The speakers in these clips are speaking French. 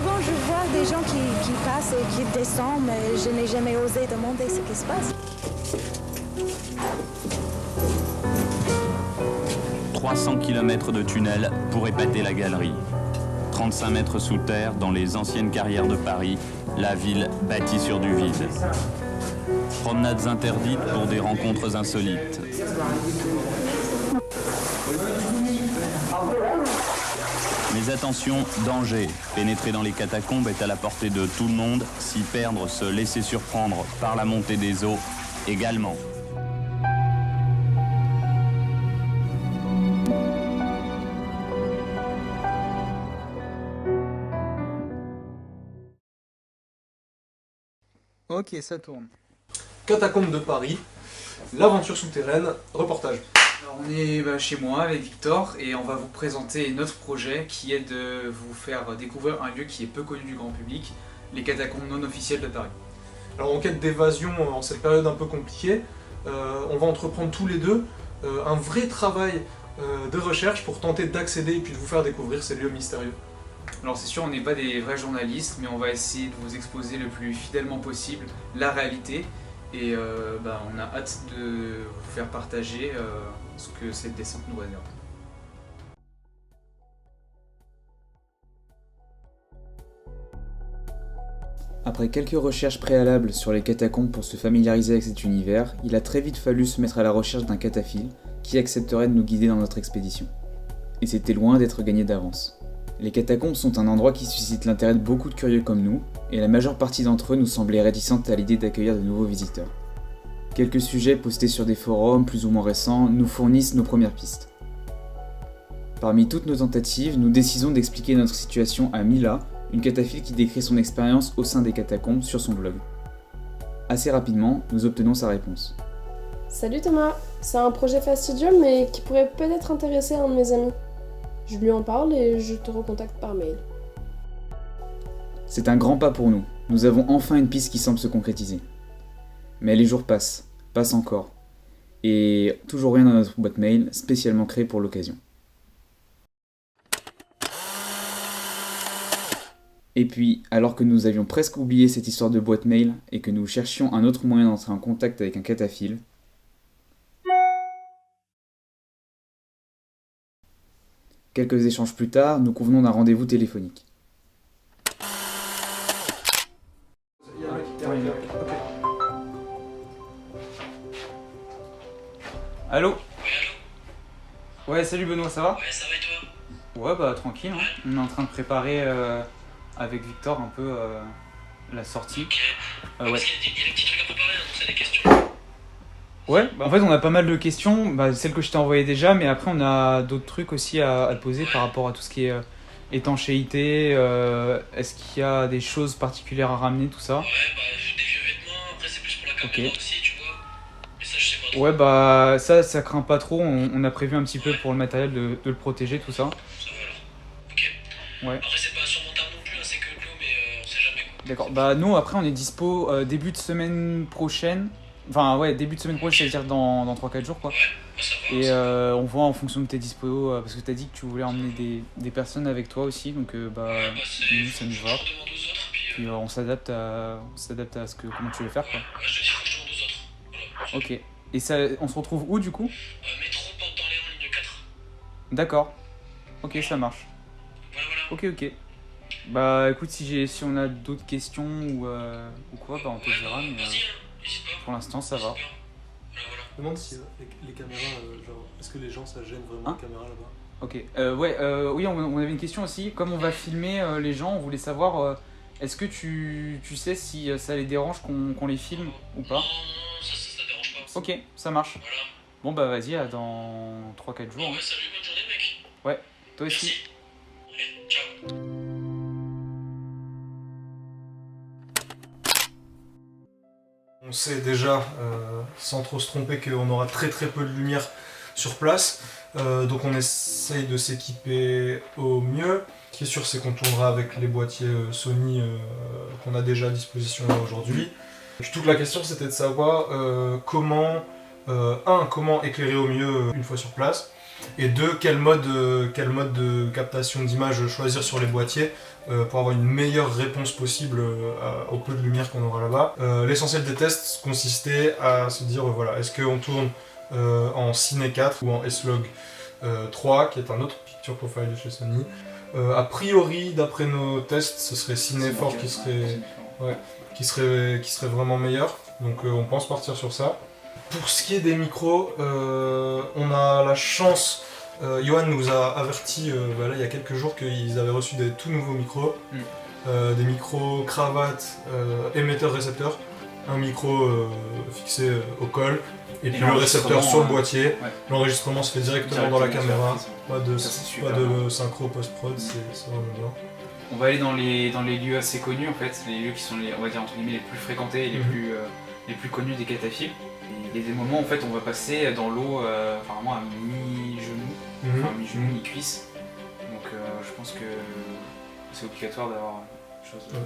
souvent je vois des gens qui passent et qui descendent, mais je n'ai jamais osé demander ce qui se passe. 300 km de tunnel pour épater la galerie. 35 mètres sous terre, dans les anciennes carrières de Paris, la ville bâtie sur du vide. Promenades interdites pour des rencontres insolites. Mais attention, danger. Pénétrer dans les catacombes est à la portée de tout le monde. S'y perdre, se laisser surprendre par la montée des eaux également. Ok, ça tourne. Catacombes de Paris, l'aventure souterraine, reportage. Alors on est chez moi avec Victor et on va vous présenter notre projet qui est de vous faire découvrir un lieu qui est peu connu du grand public, les catacombes non officielles de Paris. Alors en quête d'évasion en cette période un peu compliquée, on va entreprendre tous les deux un vrai travail de recherche pour tenter d'accéder et puis de vous faire découvrir ces lieux mystérieux. Alors c'est sûr, on n'est pas des vrais journalistes, mais on va essayer de vous exposer le plus fidèlement possible la réalité. Et on a hâte de vous faire partager ce que cette descente nous réserve. Après quelques recherches préalables sur les catacombes pour se familiariser avec cet univers, il a très vite fallu se mettre à la recherche d'un cataphile qui accepterait de nous guider dans notre expédition. Et c'était loin d'être gagné d'avance. Les catacombes sont un endroit qui suscite l'intérêt de beaucoup de curieux comme nous, et la majeure partie d'entre eux nous semblait réticente à l'idée d'accueillir de nouveaux visiteurs. Quelques sujets postés sur des forums plus ou moins récents nous fournissent nos premières pistes. Parmi toutes nos tentatives, nous décidons d'expliquer notre situation à Mila, une cataphile qui décrit son expérience au sein des catacombes sur son blog. Assez rapidement, nous obtenons sa réponse. Salut Thomas, c'est un projet fastidieux mais qui pourrait peut-être intéresser un de mes amis. Je lui en parle et je te recontacte par mail. C'est un grand pas pour nous, nous avons enfin une piste qui semble se concrétiser. Mais les jours passent encore, et toujours rien dans notre boîte mail spécialement créée pour l'occasion. Et puis, alors que nous avions presque oublié cette histoire de boîte mail et que nous cherchions un autre moyen d'entrer en contact avec un cataphile, quelques échanges plus tard, nous convenons d'un rendez-vous téléphonique. Allô ? Ouais, salut Benoît, ça va ? Ouais, ça va et toi ? Ouais, bah tranquille, hein. On est en train de préparer avec Victor un peu la sortie. Ok. Ouais. Parce qu'il y a des petits trucs à préparer, donc c'est des questions. Ouais, en fait on a pas mal de questions, celles que je t'ai envoyées déjà, mais après on a d'autres trucs aussi à te poser par rapport à tout ce qui est étanchéité, est-ce qu'il y a des choses particulières à ramener, tout ça ? Ouais, des vieux vêtements, après c'est plus pour la caméra Ok. aussi, tu vois. Mais ça, je sais pas trop. Ouais, ça craint pas trop, on a prévu un petit peu pour le matériel de le protéger, tout ça. Ça va alors. Ok. Ouais. Après, c'est pas surmontable non plus, hein, c'est que de l'eau, mais on sait jamais quoi. D'accord, nous après on est dispo début de semaine prochaine. Enfin ouais, début de semaine prochaine, c'est-à-dire dans 3-4 jours quoi. Ouais, bah, ça va. Et ça va. on voit en fonction de tes dispos, parce que t'as dit que tu voulais emmener des personnes avec toi aussi, donc Ouais, nous ça nous faut va. que je demande aux autres, puis Puis on s'adapte à ce que comment tu veux faire quoi. ouais, je te dis, faut que je demande aux autres. Voilà. Ok. Et ça, on se retrouve où du coup ? Métro, porte d'Orléans, ligne 4. D'accord. Ok, ça marche. Voilà. Ok. Bah écoute, si on a d'autres questions ou quoi, on te dira, mais Vas-y, hein, n'hésite pas. pour l'instant ça va. Voilà. Je me demande si les caméras, est-ce que les gens ça gêne vraiment Hein les caméras là-bas? Ok. Oui, on avait une question aussi. Comme on va filmer les gens, on voulait savoir est-ce que tu sais si ça les dérange qu'on les filme ou pas ? Non, ça dérange pas. Ok, ça marche. Voilà. Bon bah vas-y, à dans 3-4 jours. Bon, Hein. salut, bonne journée, mec. Ouais, toi aussi. Merci. Allez, ciao. On sait déjà, sans trop se tromper, qu'on aura très peu de lumière sur place, donc on essaye de s'équiper au mieux. Ce qui est sûr, c'est qu'on tournera avec les boîtiers Sony qu'on a déjà à disposition là aujourd'hui. Puis toute la question, c'était de savoir comment éclairer au mieux une fois sur place, Et deux, quel mode de captation d'image choisir sur les boîtiers pour avoir une meilleure réponse possible au peu de lumière qu'on aura là-bas. L'essentiel des tests consistait à se dire voilà, est-ce qu'on tourne en Cine 4 ou en S-Log 3, qui est un autre picture profile de chez Sony. A priori, d'après nos tests, ce serait Cine 4 qui serait vraiment meilleur. Donc on pense partir sur ça. Pour ce qui est des micros, on a la chance, Johan nous a averti là, il y a quelques jours qu'ils avaient reçu des tout nouveaux micros, des micros cravate, émetteur-récepteur, un micro fixé au col, et puis le récepteur sur le boîtier. Ouais. L'enregistrement se fait directement dans la caméra, pas de synchro post-prod, c'est vraiment bien. On va aller dans les lieux assez connus en fait, les lieux qui sont on va dire entre guillemets les plus fréquentés et les plus connus des cataphiles. Il y a des moments en fait on va passer dans l'eau vraiment à mi-genou, enfin mi-genou, mi-cuisse. Donc je pense que c'est obligatoire d'avoir une chose dans le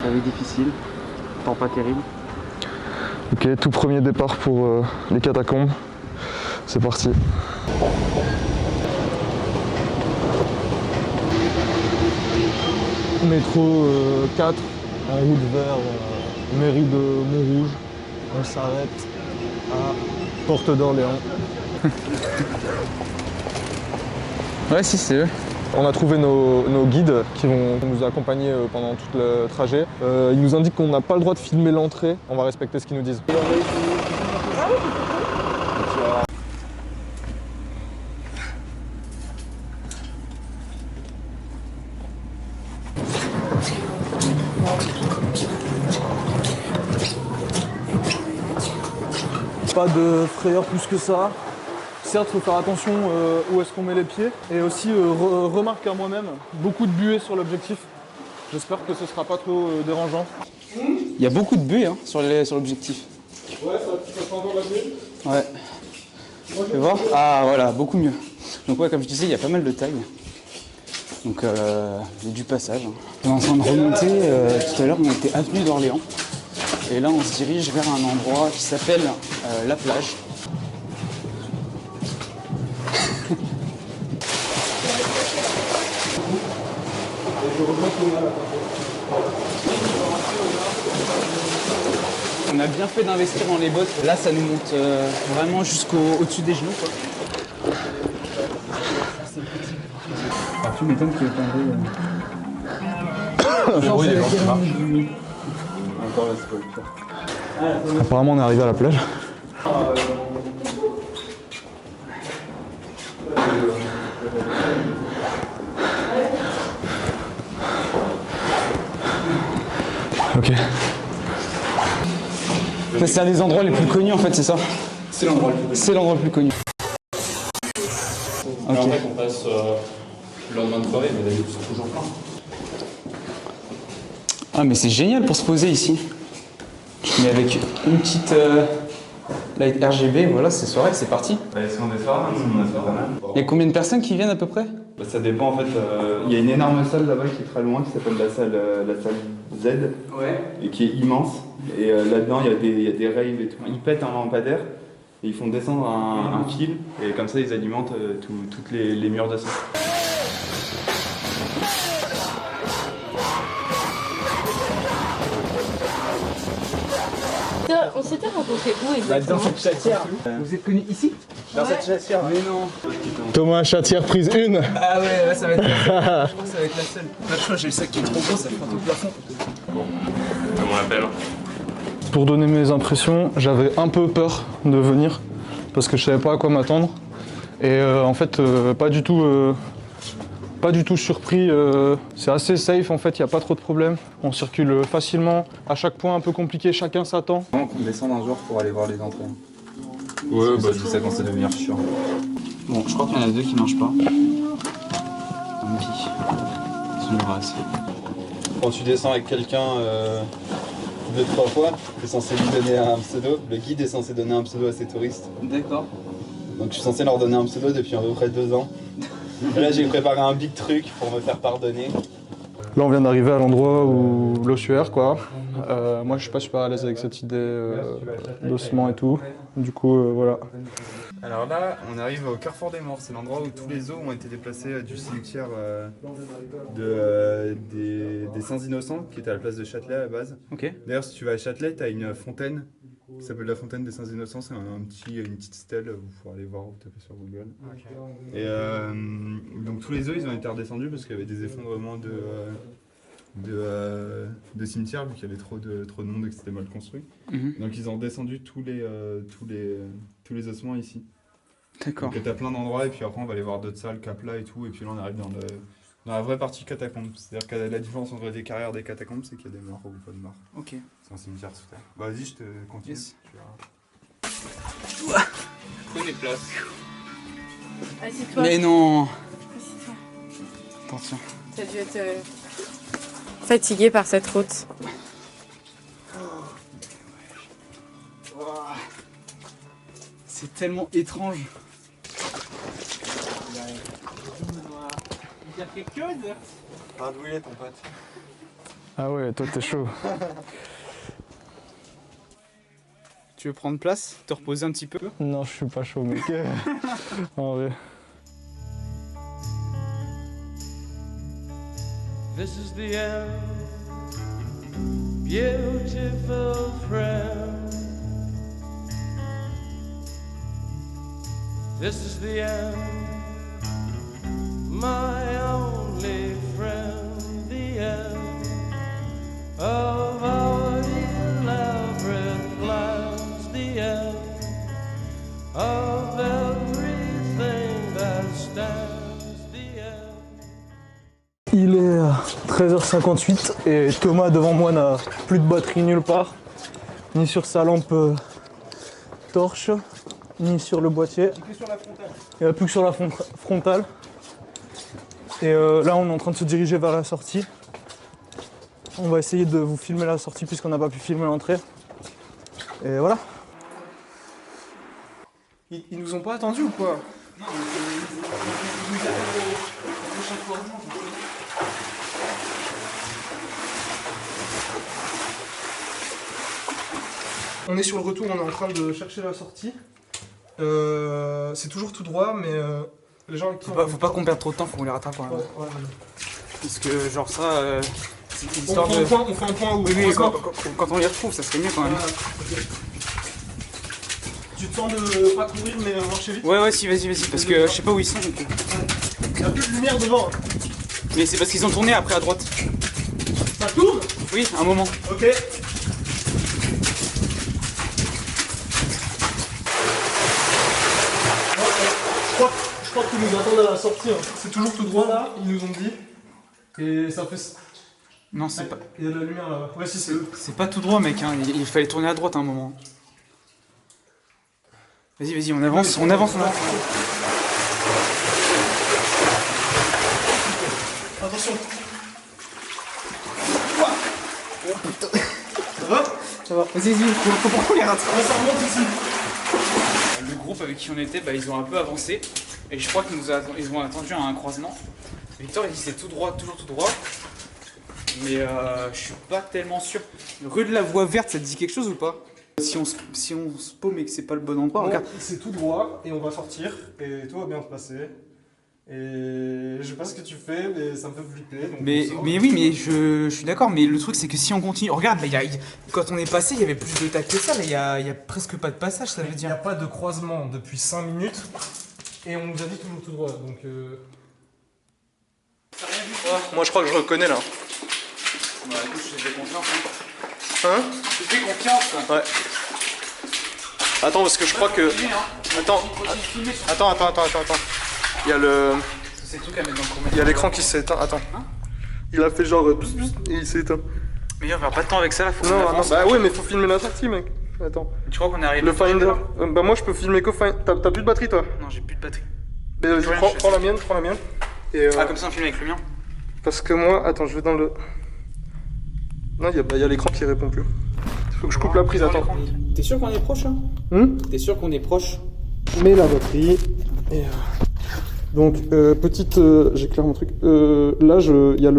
La vie difficile, temps pas terrible. Ok, tout premier départ pour les catacombes. C'est parti. Métro 4, en route vers mairie de Montrouge. On s'arrête à Porte d'Orléans. Ouais, si, c'est eux. On a trouvé nos guides qui vont nous accompagner pendant tout le trajet. Ils nous indiquent qu'on n'a pas le droit de filmer l'entrée. On va respecter ce qu'ils nous disent. Pas de frayeur plus que ça. Certes, il faut faire attention où est-ce qu'on met les pieds. Et aussi, remarque à moi-même, beaucoup de buée sur l'objectif. J'espère que ce sera pas trop dérangeant. Il y a beaucoup de buée sur l'objectif. Ouais, ça fait encore la buée. Ouais. Tu peux voir? Ah voilà, beaucoup mieux. Donc ouais, comme je disais, il y a pas mal de tags. Donc il y a du passage. On est en train de remonter, tout à l'heure on était avenue d'Orléans. Et là on se dirige vers un endroit qui s'appelle la plage. On a bien fait d'investir dans les bottes. Là, ça nous monte vraiment au-dessus des genoux, quoi. Alors, tu m'étonnes qu'il y ait pas de... Encore là, c'est pas le pire. Apparemment, on est arrivé à la plage. Ok. C'est un des endroits les plus connus en fait, c'est ça? C'est l'endroit le plus connu. Okay. En fait, on passe le lendemain de soirée, mais d'habitude c'est toujours plein. Ah mais c'est génial pour se poser ici. Mais avec une petite light RGB, voilà, c'est soirée, c'est parti. Bah, si on est soir, on a fait pas mal. Il y a combien de personnes qui viennent à peu près? Bah, ça dépend en fait. Il y a une énorme salle là-bas qui est très loin, qui s'appelle la salle Z, et qui est immense. Et là-dedans, il y a des raves et tout. Ils pètent un lampadaire et ils font descendre un fil, et comme ça, ils alimentent toutes les murs de salle. On s'était rencontrés où exactement? Dans cette chatière. Vous êtes connus ici? Dans cette chatière? Mais non. Thomas, chatière prise 1. Ah ouais, ça va être la seule. Je pense que ça va être la seule. Pas de choix, j'ai le sac qui est trop gros, ça flotte au plafond. Bon, comment on l'appelle? Pour donner mes impressions, j'avais un peu peur de venir parce que je savais pas à quoi m'attendre. Et en fait, pas du tout surpris. C'est assez safe en fait, il n'y a pas trop de problèmes. On circule facilement. À chaque point un peu compliqué, chacun s'attend. On descend un jour pour aller voir les entrées. Ouais, bah si ça commence à devenir chiant. Bon, je crois qu'il y en a deux qui mangent pas. Un petit. Ça nous assez. Quand tu descends avec quelqu'un 2-3 fois, tu es censé lui donner un pseudo. Le guide est censé donner un pseudo à ses touristes. D'accord. Donc je suis censé leur donner un pseudo depuis à peu près 2 ans. Et là j'ai préparé un big truc pour me faire pardonner. Là on vient d'arriver à l'endroit où l'ossuaire quoi. Moi je suis pas super à l'aise avec cette idée d'ossement et tout. Du coup, voilà. Alors là, on arrive au Carrefour des Morts. C'est l'endroit où tous les os ont été déplacés du cimetière des Saints Innocents, qui était à la place de Châtelet à la base. Ok. D'ailleurs, si tu vas à Châtelet, tu as une fontaine qui s'appelle la fontaine des Saints Innocents. C'est une petite stèle, vous pourrez aller voir, vous tapez sur Google. Okay. Et donc tous les os, ils ont été redescendus parce qu'il y avait des effondrements de cimetières, vu qu'il y avait trop de monde et que c'était mal construit. Donc ils ont descendu tous les ossements ici. D'accord. Donc t'as plein d'endroits et puis après on va aller voir d'autres salles, Capla et tout, et puis là on arrive dans la vraie partie catacombe. C'est-à-dire que la différence entre les carrières des catacombes, c'est qu'il y a des morts ou pas de morts. Ok. C'est un cimetière sous terre. Bah vas-y, je te continue. Yes. Tu verras. Prenez place. Assieds-toi. Mais non. Assieds-toi. Attention. T'as dû être fatigué par cette route. C'est tellement étrange. Il y a quelque chose. Regarde où il est ton pote. Ah ouais, toi t'es chaud. Tu veux prendre place, te reposer un petit peu? Non, je suis pas chaud, mec. En vrai. This is the end, beautiful friend. This is the end, my only friend. The end of our elaborate plans. The end of everything that stands. The end. Il est 13h58 et Thomas devant moi n'a plus de batterie nulle part, ni sur sa lampe torche, ni sur le boîtier. Il n'y a plus que sur la frontale. Et là on est en train de se diriger vers la sortie. On va essayer de vous filmer la sortie puisqu'on n'a pas pu filmer l'entrée. Et voilà. Ils nous ont pas attendus ou quoi? Non, On est sur le retour, on est en train de chercher la sortie. C'est toujours tout droit, mais les gens avec qui faut pas qu'on perde trop de temps, faut qu'on les rattrape quand même. Ouais. Parce que genre ça, c'est une histoire on fait un point où... Oui, quand on les retrouve, ça serait mieux quand même. Okay. Tu te sens de pas courir mais marcher vite? Ouais, si, vas-y, parce que je sais pas où ils sont. Il n'y a plus de lumière devant. Mais c'est parce qu'ils ont tourné après à droite. Ça tourne? Oui, un moment. Ok. Je crois qu'ils nous attendent à la sortie. Hein. C'est toujours tout droit là, ils nous ont dit. Et ça fait... Non, c'est pas... Il y a de la lumière là-bas. Ouais, si, c'est eux. C'est pas tout droit, mec, hein. Il fallait tourner à droite à un moment. Vas-y, on avance. Attention. Oh putain. Ça va. Vas-y, faut qu'on les rattrape. Ça remonte ici. Le groupe avec qui on était, ils ont un peu avancé. Et je crois qu'ils ils ont attendu à un croisement. Victor, il dit c'est tout droit, toujours tout droit. Mais je suis pas tellement sûr. Rue de la Voie Verte, ça te dit quelque chose ou pas? Si on se paume et que c'est pas le bon endroit, regarde. C'est tout droit et on va sortir et tout va bien se passer. Et je sais pas ce que tu fais, mais ça me fait flipper. Mais oui, mais je suis d'accord, mais le truc c'est que si on continue... Regarde, quand on est passé, il y avait plus de tas que ça, mais il y a presque pas de passage, ça veut dire. Il n'y a pas de croisement depuis 5 minutes et on nous a dit toujours tout droit, donc... moi je crois que je reconnais là. Bah écoute, je te fais confiance. Hein? Je te fais confiance. Ouais. Attends, parce que je crois que... Attends. Il y a le... Il y a l'écran qui s'est éteint. Attends. Hein? Il a fait genre... et il s'est éteint. Mais on va pas de temps avec ça là, faut non, bah ouais, mais faut filmer la sortie, mec. Attends. Tu crois qu'on est arrivé? Le Finder. Bah moi je peux filmer que Finder. T'as plus de batterie toi? Non, j'ai plus de batterie. Mais vas-y, prends la mienne, Et Ah, comme ça on filme avec le mien? Parce que moi... Attends, je vais dans le... Non, il y a l'écran qui répond plus. Faut que je coupe la prise, attends. T'es sûr qu'on est proche là? T'es sûr qu'on est proche? Mets la batterie. Et donc, j'éclaire mon truc. Là, il y a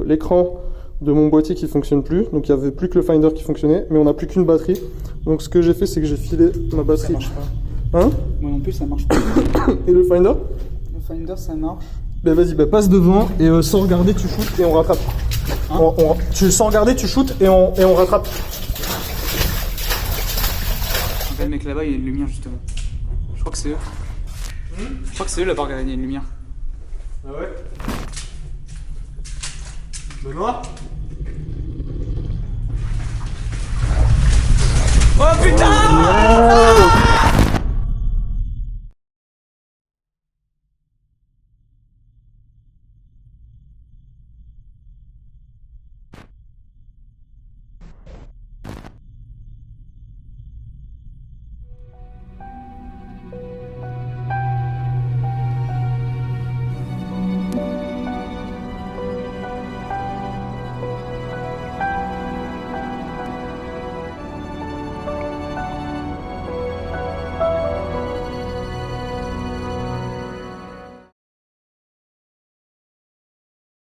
l'écran de mon boîtier qui fonctionne plus. Donc, il n'y avait plus que le Finder qui fonctionnait. Mais on n'a plus qu'une batterie. Donc ce que j'ai fait, c'est que j'ai filé ma batterie. Ça marche pas. Hein? Moi non plus, ça marche pas. Et le Finder? Le Finder, ça marche. Bah vas-y, bah passe devant et sans regarder, tu shootes et on rattrape. Sans regarder, tu shootes et on rattrape. Le mec là-bas, il y a une lumière justement. Je crois que c'est eux. Je crois que c'est eux là-bas, il y a une lumière. Ah ouais? Benoît? Oh putain!